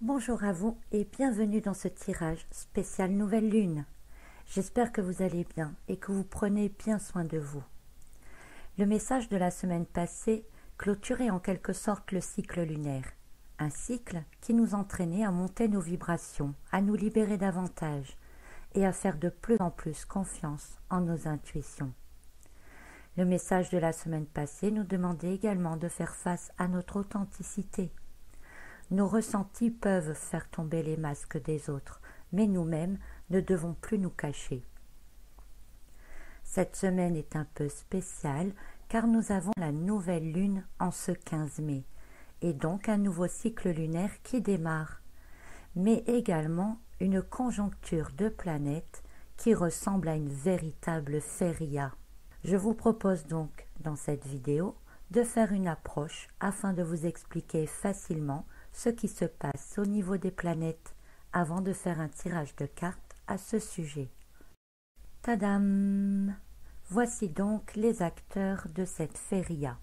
Bonjour à vous et bienvenue dans ce tirage spécial Nouvelle Lune. J'espère que vous allez bien et que vous prenez bien soin de vous. Le message de la semaine passée clôturait en quelque sorte le cycle lunaire. Un cycle qui nous entraînait à monter nos vibrations, à nous libérer davantage et à faire de plus en plus confiance en nos intuitions. Le message de la semaine passée nous demandait également de faire face à notre authenticité. Nos ressentis peuvent faire tomber les masques des autres, mais nous-mêmes ne devons plus nous cacher. Cette semaine est un peu spéciale car nous avons la nouvelle lune en ce 15 mai, et donc un nouveau cycle lunaire qui démarre, mais également une conjoncture de planètes qui ressemble à une véritable feria. Je vous propose donc dans cette vidéo de faire une approche afin de vous expliquer facilement ce qui se passe au niveau des planètes avant de faire un tirage de cartes à ce sujet. Tadam! Voici donc les acteurs de cette feria.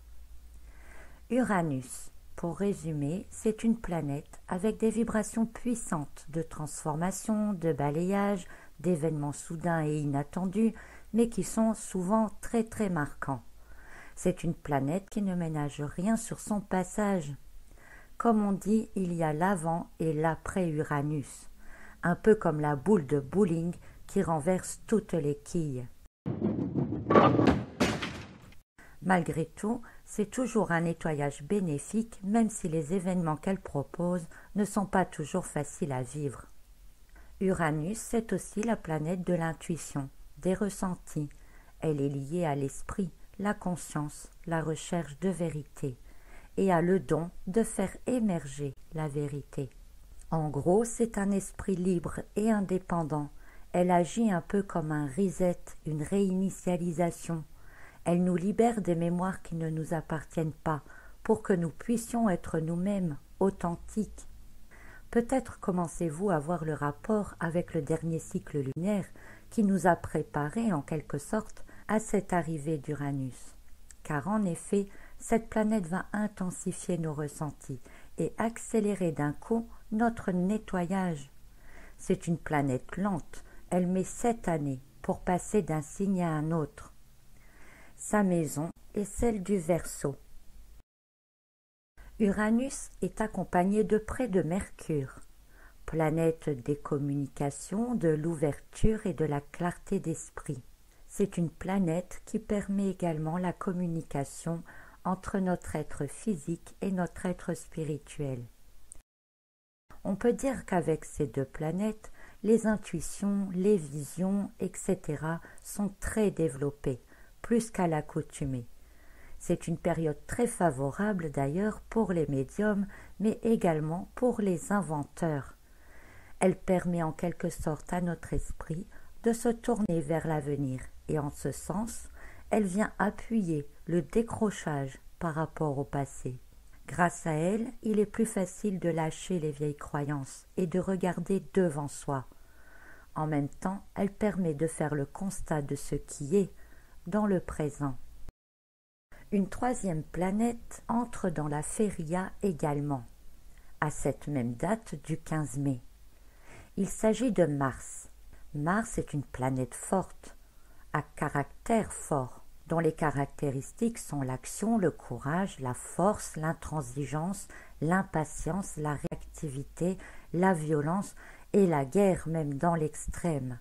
Uranus, pour résumer, c'est une planète avec des vibrations puissantes de transformation, de balayage, d'événements soudains et inattendus, mais qui sont souvent très marquants. C'est une planète qui ne ménage rien sur son passage. Comme on dit, il y a l'avant et l'après Uranus, un peu comme la boule de bowling qui renverse toutes les quilles. Malgré tout, c'est toujours un nettoyage bénéfique, même si les événements qu'elle propose ne sont pas toujours faciles à vivre. Uranus, c'est aussi la planète de l'intuition, des ressentis. Elle est liée à l'esprit, la conscience, la recherche de vérité, et a le don de faire émerger la vérité. En gros, c'est un esprit libre et indépendant. Elle agit un peu comme un reset, une réinitialisation. Elle nous libère des mémoires qui ne nous appartiennent pas pour que nous puissions être nous-mêmes authentiques. Peut-être commencez-vous à voir le rapport avec le dernier cycle lunaire qui nous a préparés en quelque sorte à cette arrivée d'Uranus. Car en effet, cette planète va intensifier nos ressentis et accélérer d'un coup notre nettoyage. C'est une planète lente, elle met 7 années pour passer d'un signe à un autre. Sa maison est celle du Verseau. Uranus est accompagné de près de Mercure, planète des communications, de l'ouverture et de la clarté d'esprit. C'est une planète qui permet également la communication entre notre être physique et notre être spirituel. On peut dire qu'avec ces deux planètes, les intuitions, les visions, etc. sont très développées, plus qu'à l'accoutumée. C'est une période très favorable d'ailleurs pour les médiums, mais également pour les inventeurs. Elle permet en quelque sorte à notre esprit de se tourner vers l'avenir, et en ce sens, elle vient appuyer le décrochage par rapport au passé. Grâce à elle, il est plus facile de lâcher les vieilles croyances et de regarder devant soi. En même temps, elle permet de faire le constat de ce qui est dans le présent. Une troisième planète entre dans la feria également, à cette même date du 15 mai. Il s'agit de Mars. Mars est une planète forte, à caractère fort, dont les caractéristiques sont l'action, le courage, la force, l'intransigeance, l'impatience, la réactivité, la violence et la guerre même dans l'extrême.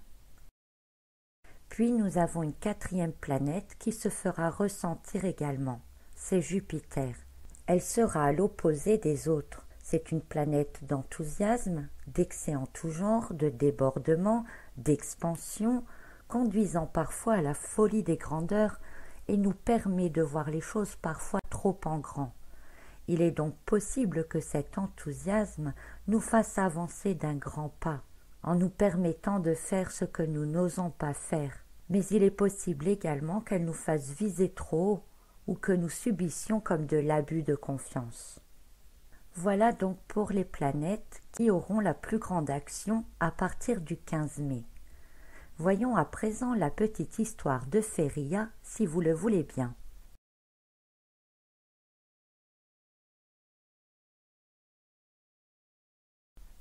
Puis nous avons une quatrième planète qui se fera ressentir également, c'est Jupiter. Elle sera à l'opposé des autres. C'est une planète d'enthousiasme, d'excès en tout genre, de débordement, d'expansion, conduisant parfois à la folie des grandeurs et nous permet de voir les choses parfois trop en grand. Il est donc possible que cet enthousiasme nous fasse avancer d'un grand pas, en nous permettant de faire ce que nous n'osons pas faire. Mais il est possible également qu'elle nous fasse viser trop haut ou que nous subissions comme de l'abus de confiance. Voilà donc pour les planètes qui auront la plus grande action à partir du 15 mai. Voyons à présent la petite histoire de feria si vous le voulez bien.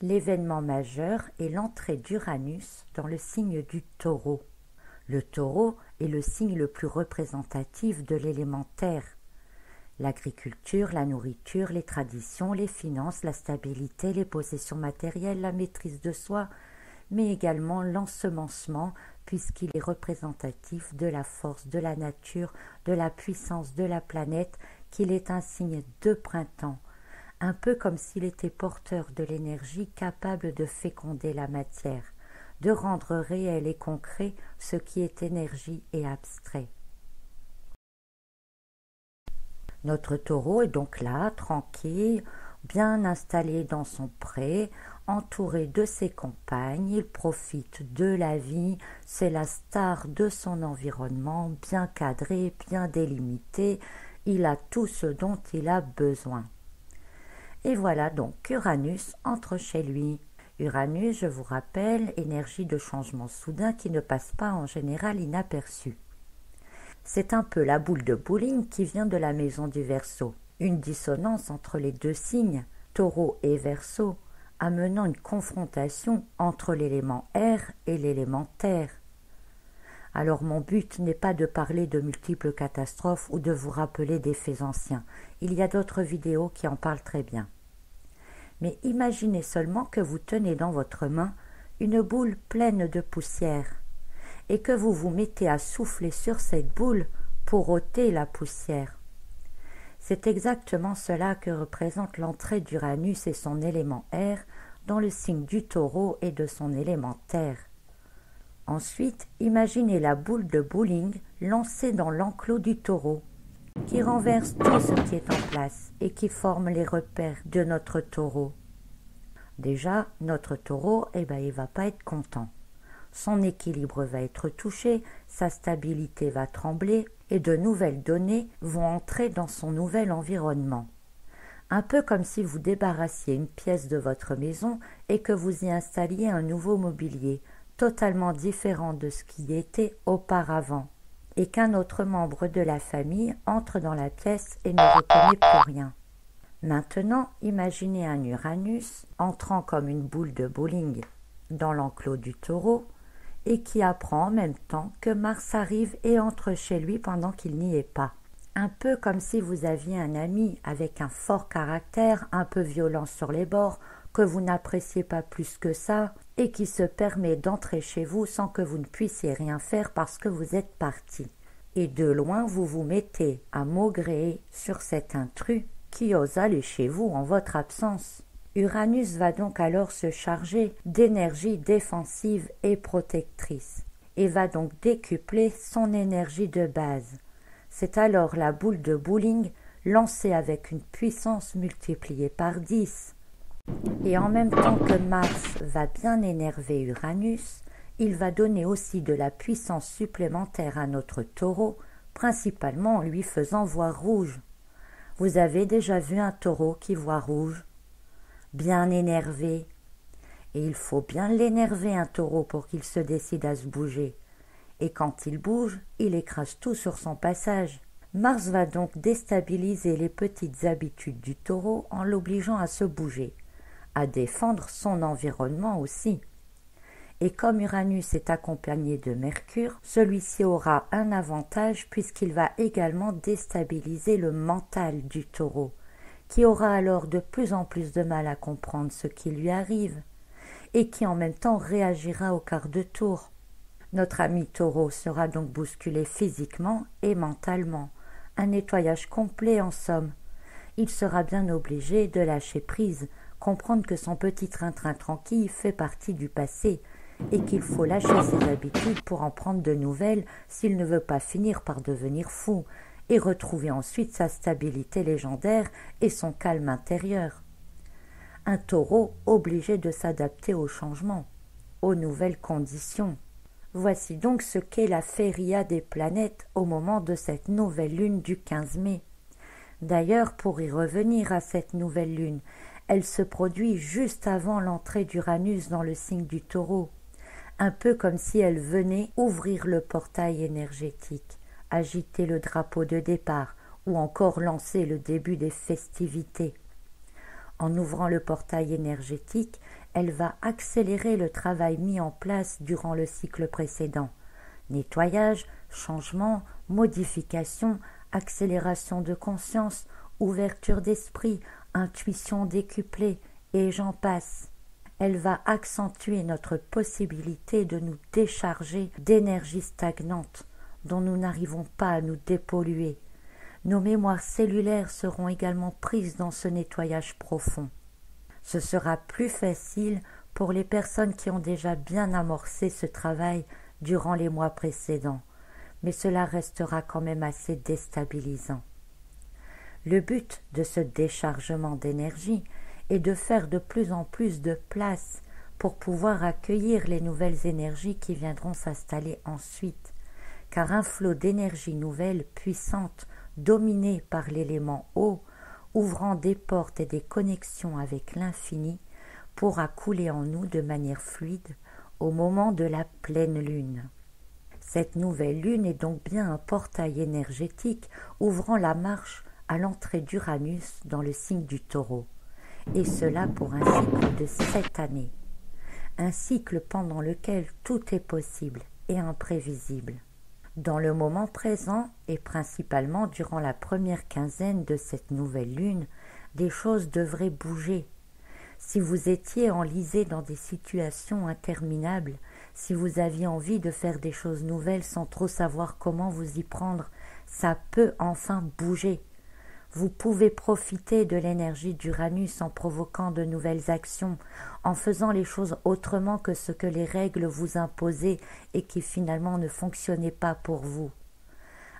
L'événement majeur est l'entrée d'Uranus dans le signe du Taureau. Le Taureau est le signe le plus représentatif de l'élément terre. L'agriculture, la nourriture, les traditions, les finances, la stabilité, les possessions matérielles, la maîtrise de soi, mais également l'ensemencement, puisqu'il est représentatif de la force, de la nature, de la puissance de la planète, qu'il est un signe de printemps, un peu comme s'il était porteur de l'énergie capable de féconder la matière, de rendre réel et concret ce qui est énergie et abstrait. Notre taureau est donc là, tranquille, bien installé dans son pré, entouré de ses compagnes, il profite de la vie, c'est la star de son environnement, bien cadré, bien délimité, il a tout ce dont il a besoin. Et voilà donc qu'Uranus entre chez lui. Uranus, je vous rappelle, énergie de changement soudain qui ne passe pas en général inaperçue. C'est un peu la boule de bowling qui vient de la maison du Verseau, une dissonance entre les deux signes, Taureau et Verseau, amenant une confrontation entre l'élément air et l'élément terre. Alors mon but n'est pas de parler de multiples catastrophes ou de vous rappeler des faits anciens, il y a d'autres vidéos qui en parlent très bien. Mais imaginez seulement que vous tenez dans votre main une boule pleine de poussière, et que vous vous mettez à souffler sur cette boule pour ôter la poussière. C'est exactement cela que représente l'entrée d'Uranus et son élément air dans le signe du Taureau et de son élément terre. Ensuite, imaginez la boule de bowling lancée dans l'enclos du Taureau, qui renverse tout ce qui est en place et qui forme les repères de notre Taureau. Déjà, notre Taureau, il va pas être content. Son équilibre va être touché, sa stabilité va trembler et de nouvelles données vont entrer dans son nouvel environnement. Un peu comme si vous débarrassiez une pièce de votre maison et que vous y installiez un nouveau mobilier, totalement différent de ce qui était auparavant, et qu'un autre membre de la famille entre dans la pièce et ne reconnaît plus rien. Maintenant, imaginez un Uranus entrant comme une boule de bowling dans l'enclos du Taureau, et qui apprend en même temps que Mars arrive et entre chez lui pendant qu'il n'y est pas. Un peu comme si vous aviez un ami avec un fort caractère, un peu violent sur les bords, que vous n'appréciez pas plus que ça, et qui se permet d'entrer chez vous sans que vous ne puissiez rien faire parce que vous êtes parti. Et de loin, vous vous mettez à maugréer sur cet intrus qui ose aller chez vous en votre absence. Uranus va donc alors se charger d'énergie défensive et protectrice, et va donc décupler son énergie de base. C'est alors la boule de bowling lancée avec une puissance multipliée par 10. Et en même temps que Mars va bien énerver Uranus, il va donner aussi de la puissance supplémentaire à notre Taureau, principalement en lui faisant voir rouge. Vous avez déjà vu un Taureau qui voit rouge? Bien énervé. Et il faut bien l'énerver un Taureau pour qu'il se décide à se bouger. Et quand il bouge, il écrase tout sur son passage. Mars va donc déstabiliser les petites habitudes du Taureau en l'obligeant à se bouger, à défendre son environnement aussi. Et comme Uranus est accompagné de Mercure, celui-ci aura un avantage puisqu'il va également déstabiliser le mental du Taureau, qui aura alors de plus en plus de mal à comprendre ce qui lui arrive, et qui en même temps réagira au quart de tour. Notre ami Taureau sera donc bousculé physiquement et mentalement, un nettoyage complet en somme. Il sera bien obligé de lâcher prise, comprendre que son petit train-train tranquille fait partie du passé, et qu'il faut lâcher ses habitudes pour en prendre de nouvelles s'il ne veut pas finir par devenir fou, et retrouver ensuite sa stabilité légendaire et son calme intérieur. Un Taureau obligé de s'adapter aux changements, aux nouvelles conditions. Voici donc ce qu'est la feria des planètes au moment de cette nouvelle lune du 15 mai. D'ailleurs, pour y revenir à cette nouvelle lune, elle se produit juste avant l'entrée d'Uranus dans le signe du Taureau, un peu comme si elle venait ouvrir le portail énergétique, agiter le drapeau de départ ou encore lancer le début des festivités. En ouvrant le portail énergétique, elle va accélérer le travail mis en place durant le cycle précédent. Nettoyage, changement, modification, accélération de conscience, ouverture d'esprit, intuition décuplée, et j'en passe. Elle va accentuer notre possibilité de nous décharger d'énergie stagnante dont nous n'arrivons pas à nous dépolluer. Nos mémoires cellulaires seront également prises dans ce nettoyage profond. Ce sera plus facile pour les personnes qui ont déjà bien amorcé ce travail durant les mois précédents, mais cela restera quand même assez déstabilisant. Le but de ce déchargement d'énergie est de faire de plus en plus de place pour pouvoir accueillir les nouvelles énergies qui viendront s'installer ensuite, car un flot d'énergie nouvelle, puissante, dominée par l'élément eau, ouvrant des portes et des connexions avec l'infini, pourra couler en nous de manière fluide au moment de la pleine lune. Cette nouvelle lune est donc bien un portail énergétique ouvrant la marche à l'entrée d'Uranus dans le signe du Taureau, et cela pour un cycle de 7 années. Un cycle pendant lequel tout est possible et imprévisible. Dans le moment présent, et principalement durant la première quinzaine de cette nouvelle lune, des choses devraient bouger. Si vous étiez enlisé dans des situations interminables, si vous aviez envie de faire des choses nouvelles sans trop savoir comment vous y prendre, ça peut enfin bouger. Vous pouvez profiter de l'énergie d'Uranus en provoquant de nouvelles actions, en faisant les choses autrement que ce que les règles vous imposaient et qui finalement ne fonctionnaient pas pour vous.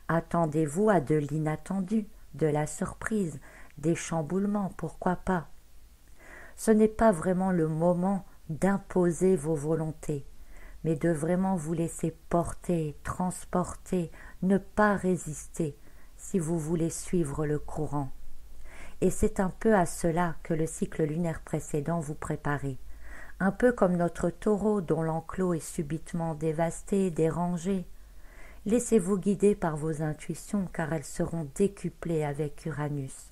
Attendez-vous à de l'inattendu, de la surprise, des chamboulements, pourquoi pas. Ce n'est pas vraiment le moment d'imposer vos volontés, mais de vraiment vous laisser porter, transporter, ne pas résister, si vous voulez suivre le courant. Et c'est un peu à cela que le cycle lunaire précédent vous préparait. Un peu comme notre taureau dont l'enclos est subitement dévasté, dérangé. Laissez-vous guider par vos intuitions car elles seront décuplées avec Uranus.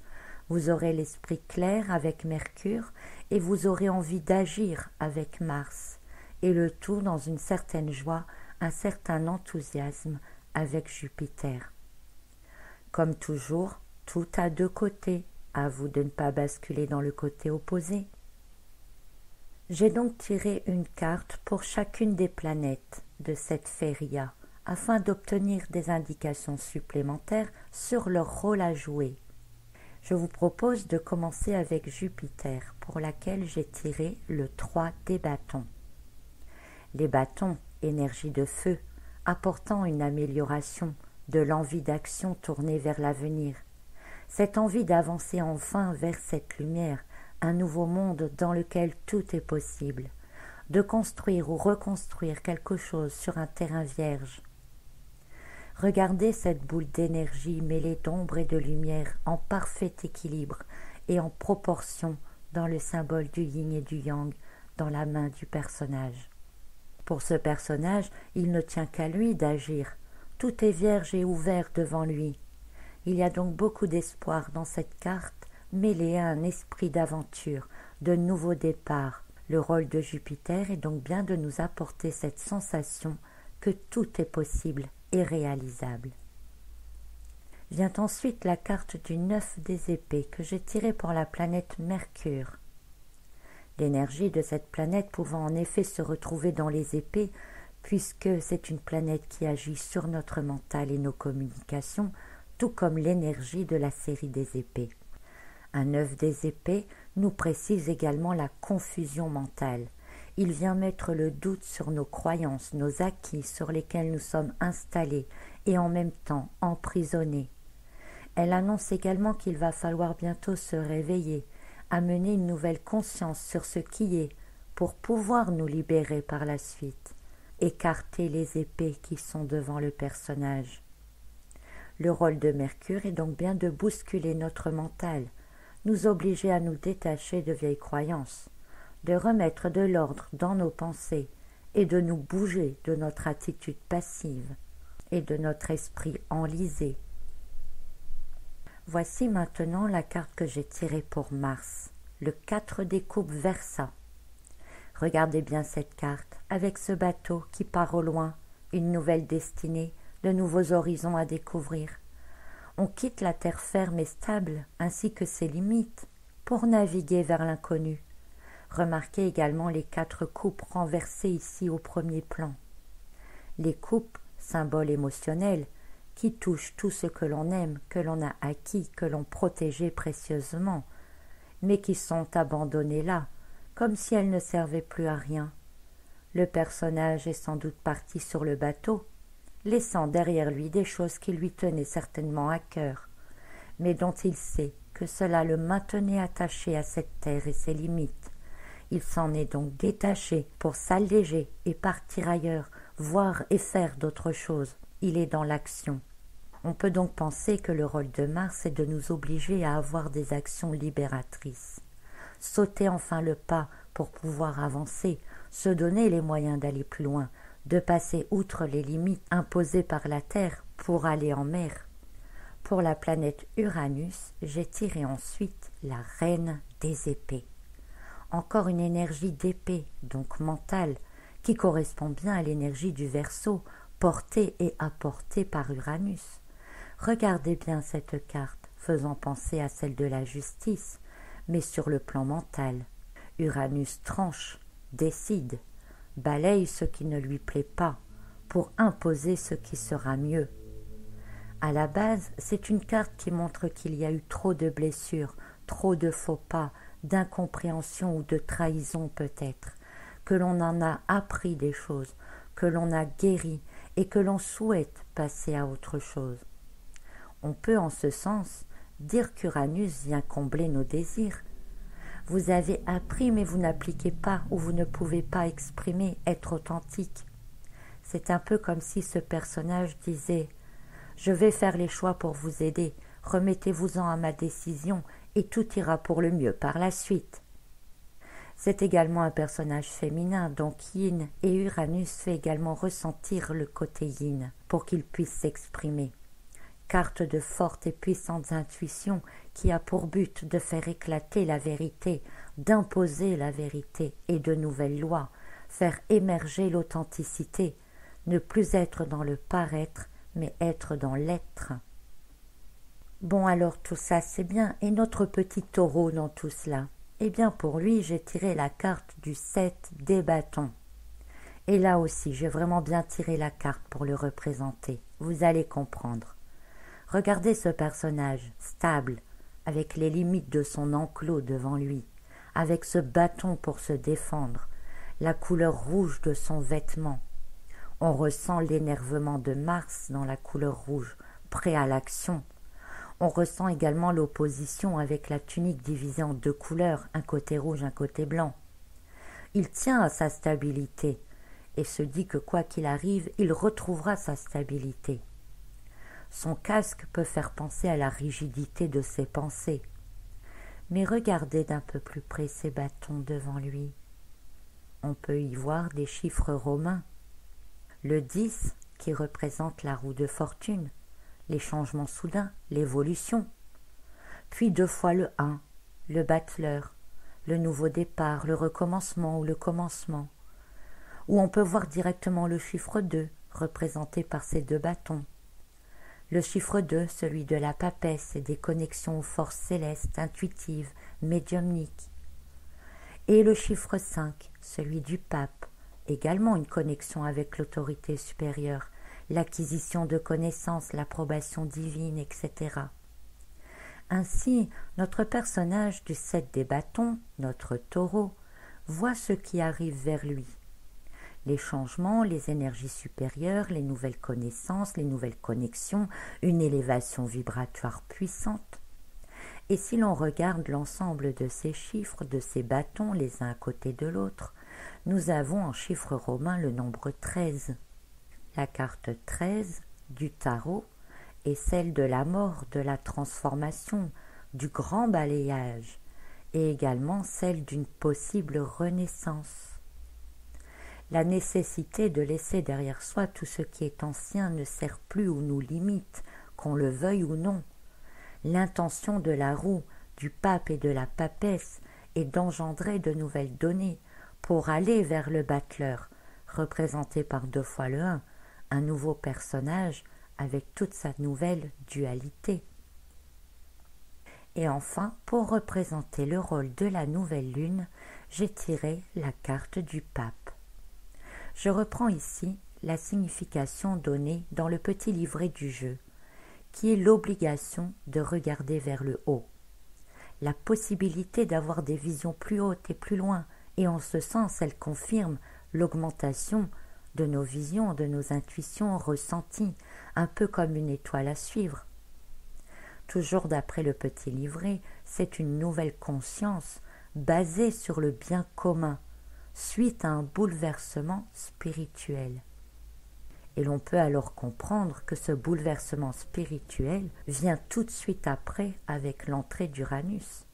Vous aurez l'esprit clair avec Mercure et vous aurez envie d'agir avec Mars. Et le tout dans une certaine joie, un certain enthousiasme avec Jupiter. Comme toujours, tout a deux côtés, à vous de ne pas basculer dans le côté opposé. J'ai donc tiré une carte pour chacune des planètes de cette feria, afin d'obtenir des indications supplémentaires sur leur rôle à jouer. Je vous propose de commencer avec Jupiter, pour laquelle j'ai tiré le 3 des bâtons. Les bâtons, énergie de feu, apportant une amélioration, de l'envie d'action tournée vers l'avenir. Cette envie d'avancer enfin vers cette lumière, un nouveau monde dans lequel tout est possible, de construire ou reconstruire quelque chose sur un terrain vierge. Regardez cette boule d'énergie mêlée d'ombre et de lumière en parfait équilibre et en proportion dans le symbole du yin et du yang dans la main du personnage. Pour ce personnage, il ne tient qu'à lui d'agir. Tout est vierge et ouvert devant lui. Il y a donc beaucoup d'espoir dans cette carte, mêlée à un esprit d'aventure, de nouveau départ. Le rôle de Jupiter est donc bien de nous apporter cette sensation que tout est possible et réalisable. Vient ensuite la carte du 9 des épées que j'ai tirée pour la planète Mercure. L'énergie de cette planète pouvant en effet se retrouver dans les épées, puisque c'est une planète qui agit sur notre mental et nos communications, tout comme l'énergie de la série des épées. Un 9 des épées nous précise également la confusion mentale. Il vient mettre le doute sur nos croyances, nos acquis sur lesquels nous sommes installés et en même temps emprisonnés. Elle annonce également qu'il va falloir bientôt se réveiller, amener une nouvelle conscience sur ce qui est, pour pouvoir nous libérer par la suite. Écarter les épées qui sont devant le personnage. Le rôle de Mercure est donc bien de bousculer notre mental, nous obliger à nous détacher de vieilles croyances, de remettre de l'ordre dans nos pensées et de nous bouger de notre attitude passive et de notre esprit enlisé. Voici maintenant la carte que j'ai tirée pour Mars. le 4 des coupes versa. Regardez bien cette carte, avec ce bateau qui part au loin, une nouvelle destinée, de nouveaux horizons à découvrir. On quitte la terre ferme et stable, ainsi que ses limites, pour naviguer vers l'inconnu. Remarquez également les 4 coupes renversées ici au premier plan. Les coupes, symboles émotionnels, qui touchent tout ce que l'on aime, que l'on a acquis, que l'on protégeait précieusement, mais qui sont abandonnées là, comme si elles ne servaient plus à rien. Le personnage est sans doute parti sur le bateau, laissant derrière lui des choses qui lui tenaient certainement à cœur, mais dont il sait que cela le maintenait attaché à cette terre et ses limites. Il s'en est donc détaché pour s'alléger et partir ailleurs, voir et faire d'autres choses. Il est dans l'action. On peut donc penser que le rôle de Mars est de nous obliger à avoir des actions libératrices. Sauter enfin le pas pour pouvoir avancer, se donner les moyens d'aller plus loin, de passer outre les limites imposées par la Terre pour aller en mer. Pour la planète Uranus, j'ai tiré ensuite la reine des épées. Encore une énergie d'épée, donc mentale, qui correspond bien à l'énergie du Verseau, portée et apportée par Uranus. Regardez bien cette carte, faisant penser à celle de la justice, mais sur le plan mental. Uranus tranche, décide, balaye ce qui ne lui plaît pas, pour imposer ce qui sera mieux. À la base, c'est une carte qui montre qu'il y a eu trop de blessures, trop de faux pas, d'incompréhension ou de trahison peut-être, que l'on en a appris des choses, que l'on a guéri et que l'on souhaite passer à autre chose. On peut en ce sens dire qu'Uranus vient combler nos désirs. Vous avez appris mais vous n'appliquez pas ou vous ne pouvez pas exprimer, être authentique. C'est un peu comme si ce personnage disait « Je vais faire les choix pour vous aider, remettez-vous-en à ma décision et tout ira pour le mieux par la suite. » C'est également un personnage féminin, donc Yin, et Uranus fait également ressentir le côté Yin pour qu'il puisse s'exprimer. Carte de fortes et puissantes intuitions qui a pour but de faire éclater la vérité, d'imposer la vérité et de nouvelles lois, faire émerger l'authenticité, ne plus être dans le paraître, mais être dans l'être. Bon alors tout ça c'est bien, et notre petit taureau dans tout cela? Eh bien pour lui j'ai tiré la carte du 7 des bâtons. Et là aussi j'ai vraiment bien tiré la carte pour le représenter, vous allez comprendre. Regardez ce personnage, stable, avec les limites de son enclos devant lui, avec ce bâton pour se défendre, la couleur rouge de son vêtement. On ressent l'énervement de Mars dans la couleur rouge, prêt à l'action. On ressent également l'opposition avec la tunique divisée en 2 couleurs, un côté rouge, un côté blanc. Il tient à sa stabilité et se dit que quoi qu'il arrive, il retrouvera sa stabilité. Son casque peut faire penser à la rigidité de ses pensées. Mais regardez d'un peu plus près ces bâtons devant lui. On peut y voir des chiffres romains. Le 10 qui représente la roue de fortune, les changements soudains, l'évolution. Puis 2 fois le 1, le battleur, le nouveau départ, le recommencement ou le commencement. Ou on peut voir directement le chiffre 2, représenté par ces 2 bâtons. Le chiffre 2, celui de la papesse et des connexions aux forces célestes, intuitives, médiumniques. Et le chiffre 5, celui du pape, également une connexion avec l'autorité supérieure, l'acquisition de connaissances, l'approbation divine, etc. Ainsi, notre personnage du 7 des bâtons, notre taureau, voit ce qui arrive vers lui. Les changements, les énergies supérieures, les nouvelles connaissances, les nouvelles connexions, une élévation vibratoire puissante. Et si l'on regarde l'ensemble de ces chiffres, de ces bâtons les uns à côté de l'autre, nous avons en chiffre romain le nombre 13. La carte 13 du tarot est celle de la mort, de la transformation, du grand balayage, et également celle d'une possible renaissance. La nécessité de laisser derrière soi tout ce qui est ancien ne sert plus ou nous limite, qu'on le veuille ou non. L'intention de la roue, du pape et de la papesse et d'engendrer de nouvelles données pour aller vers le battleur, représenté par 2 fois le 1, un nouveau personnage avec toute sa nouvelle dualité. Et enfin, pour représenter le rôle de la nouvelle lune, j'ai tiré la carte du pape. Je reprends ici la signification donnée dans le petit livret du jeu, qui est l'obligation de regarder vers le haut, la possibilité d'avoir des visions plus hautes et plus loin, et en ce sens elle confirme l'augmentation de nos visions, de nos intuitions ressenties, un peu comme une étoile à suivre. Toujours d'après le petit livret, c'est une nouvelle conscience basée sur le bien commun, suite à un bouleversement spirituel. Et l'on peut alors comprendre que ce bouleversement spirituel vient tout de suite après avec l'entrée d'Uranus.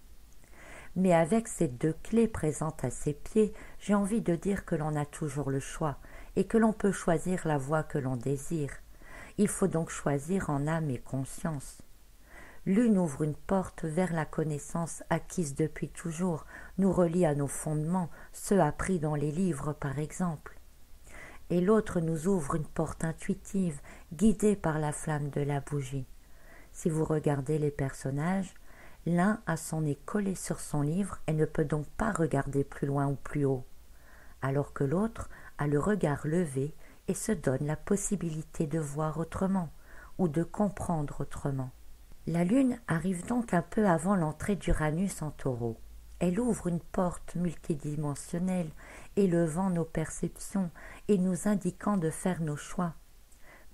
Mais avec ces 2 clés présentes à ses pieds, j'ai envie de dire que l'on a toujours le choix et que l'on peut choisir la voie que l'on désire. Il faut donc choisir en âme et conscience. L'une ouvre une porte vers la connaissance acquise depuis toujours, nous relie à nos fondements, ceux appris dans les livres par exemple. Et l'autre nous ouvre une porte intuitive, guidée par la flamme de la bougie. Si vous regardez les personnages, l'un a son nez collé sur son livre et ne peut donc pas regarder plus loin ou plus haut, alors que l'autre a le regard levé et se donne la possibilité de voir autrement ou de comprendre autrement. La Lune arrive donc un peu avant l'entrée d'Uranus en Taureau. Elle ouvre une porte multidimensionnelle, élevant nos perceptions et nous indiquant de faire nos choix.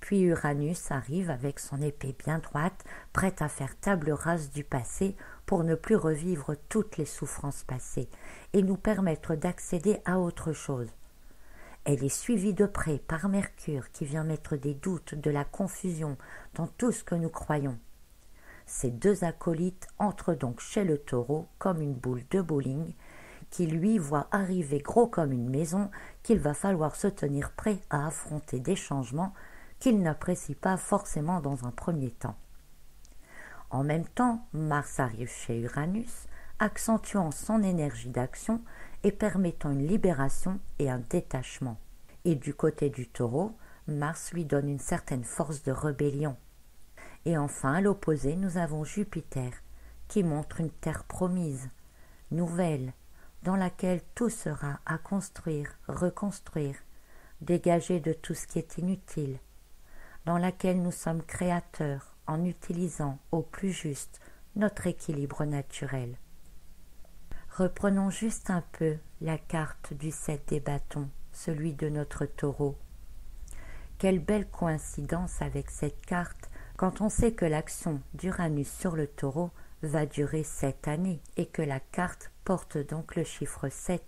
Puis Uranus arrive avec son épée bien droite, prête à faire table rase du passé pour ne plus revivre toutes les souffrances passées et nous permettre d'accéder à autre chose. Elle est suivie de près par Mercure qui vient mettre des doutes, de la confusion dans tout ce que nous croyons. Ces 2 acolytes entrent donc chez le Taureau comme une boule de bowling qui lui voit arriver gros comme une maison qu'il va falloir se tenir prêt à affronter des changements qu'il n'apprécie pas forcément dans un premier temps. En même temps, Mars arrive chez Uranus, accentuant son énergie d'action et permettant une libération et un détachement. Et du côté du Taureau, Mars lui donne une certaine force de rébellion. Et enfin, à l'opposé, nous avons Jupiter, qui montre une terre promise, nouvelle, dans laquelle tout sera à construire, reconstruire, dégagé de tout ce qui est inutile, dans laquelle nous sommes créateurs en utilisant au plus juste notre équilibre naturel. Reprenons juste un peu la carte du 7 des bâtons, celui de notre Taureau. Quelle belle coïncidence avec cette carte quand on sait que l'action d'Uranus sur le Taureau va durer 7 années et que la carte porte donc le chiffre 7.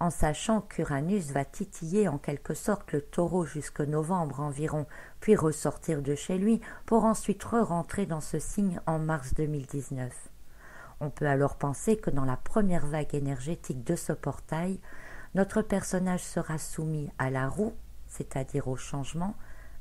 En sachant qu'Uranus va titiller en quelque sorte le Taureau jusqu'au novembre environ, puis ressortir de chez lui pour ensuite re-rentrer dans ce signe en mars 2019. On peut alors penser que dans la première vague énergétique de ce portail, notre personnage sera soumis à la roue, c'est-à-dire au changement,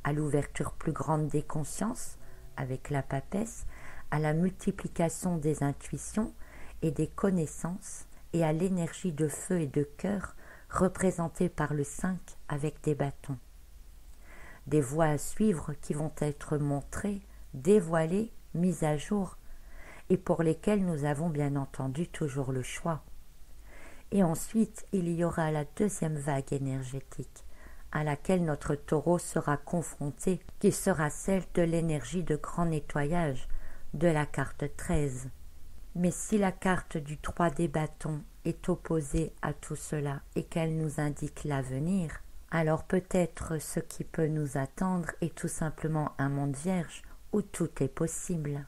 à l'ouverture plus grande des consciences, avec la papesse, à la multiplication des intuitions et des connaissances, et à l'énergie de feu et de cœur représentée par le 5 avec des bâtons. Des voies à suivre qui vont être montrées, dévoilées, mises à jour, et pour lesquelles nous avons bien entendu toujours le choix. Et ensuite, il y aura la deuxième vague énergétique, à laquelle notre Taureau sera confronté, qui sera celle de l'énergie de grand nettoyage, de la carte 13. Mais si la carte du 3 des bâtons est opposée à tout cela et qu'elle nous indique l'avenir, alors peut-être ce qui peut nous attendre est tout simplement un monde vierge où tout est possible.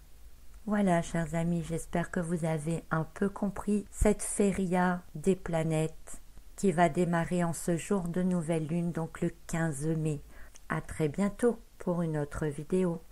Voilà, chers amis, j'espère que vous avez un peu compris cette feria des planètes qui va démarrer en ce jour de nouvelle lune, donc le 15 mai. À très bientôt pour une autre vidéo.